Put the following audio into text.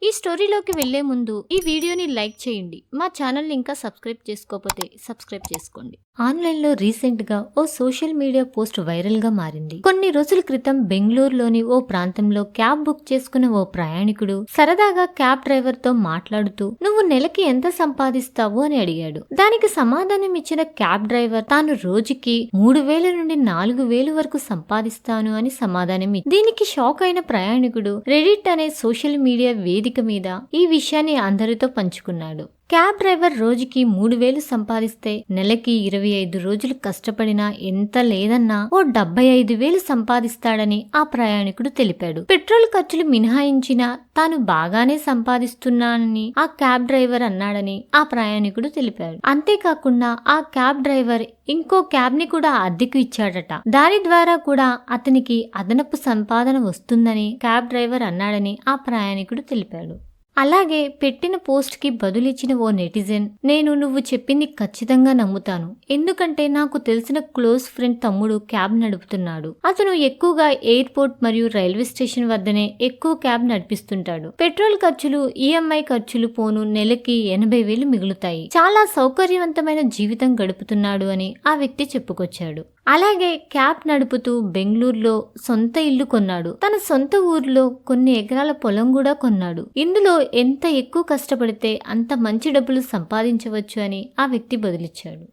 ఈ స్టోరీలోకి వెళ్లే ముందు ఈ వీడియోని లైక్ చేయండి. మా ఛానల్ని ఇంకా సబ్స్క్రైబ్ చేసుకోకపోతే సబ్స్క్రైబ్ చేసుకోండి. ఆన్లైన్లో రీసెంట్గా ఓ సోషల్ మీడియా పోస్ట్ వైరల్గా మారింది. కొన్ని రోజుల క్రితం బెంగళూరులోని ఓ ప్రాంతంలో క్యాబ్ బుక్ చేసుకున్న ఓ ప్రయాణికుడు సరదాగా క్యాబ్ డ్రైవర్తో మాట్లాడుతూ నువ్వు నెలకి ఎంత సంపాదిస్తావు అని అడిగాడు. దానికి సమాధానం ఇచ్చిన క్యాబ్ డ్రైవర్ తాను రోజుకి 3,000 నుండి 4,000 వరకు సంపాదిస్తాను అని సమాధానం ఇచ్చాడు. దీనికి షాక్ అయిన ప్రయాణికుడు రెడిట్ అనే సోషల్ మీడియా వేదిక మీద ఈ విషయాన్ని అందరితో పంచుకున్నాడు. క్యాబ్ డ్రైవర్ రోజుకి 3,000 సంపాదిస్తే నెలకి 25 రోజులు కష్టపడినా ఎంత లేదన్నా ఓ 75,000 సంపాదిస్తాడని ఆ ప్రయాణికుడు తెలిపాడు. పెట్రోల్ ఖర్చులు మినహాయించినా తాను బాగానే సంపాదిస్తున్నానని ఆ క్యాబ్ డ్రైవర్ అన్నాడని ఆ ప్రయాణికుడు తెలిపాడు. అంతేకాకుండా ఆ క్యాబ్ డ్రైవర్ ఇంకో క్యాబ్ ని కూడా అద్దెకు ఇచ్చాడట. దాని ద్వారా కూడా అతనికి అదనపు సంపాదన వస్తుందని క్యాబ్ డ్రైవర్ అన్నాడని ఆ ప్రయాణికుడు తెలిపాడు. అలాగే పెట్టిన పోస్ట్ కి బదులిచ్చిన ఓ నెటిజన్, నేను నువ్వు చెప్పింది ఖచ్చితంగా నమ్ముతాను. ఎందుకంటే నాకు తెలిసిన క్లోజ్ ఫ్రెండ్ తమ్ముడు క్యాబ్ నడుపుతున్నాడు. అతను ఎక్కువగా ఎయిర్పోర్ట్ మరియు రైల్వే స్టేషన్ వద్దనే ఎక్కువ క్యాబ్ నడిపిస్తుంటాడు. పెట్రోల్ ఖర్చులు, ఈఎంఐ ఖర్చులు పోను నెలకి 80,000 మిగులుతాయి. చాలా సౌకర్యవంతమైన జీవితం గడుపుతున్నాడు అని ఆ వ్యక్తి చెప్పుకొచ్చాడు. అలాగే క్యాబ్ నడుపుతూ బెంగళూరులో సొంత ఇల్లు కొన్నాడు. తన సొంత ఊర్లో కొన్ని ఎకరాల పొలం కూడా కొన్నాడు. ఇందులో ఎంత ఎక్కువ కష్టపడితే అంత మంచి డబ్బులు సంపాదించవచ్చు అని ఆ వ్యక్తి బదులిచ్చాడు.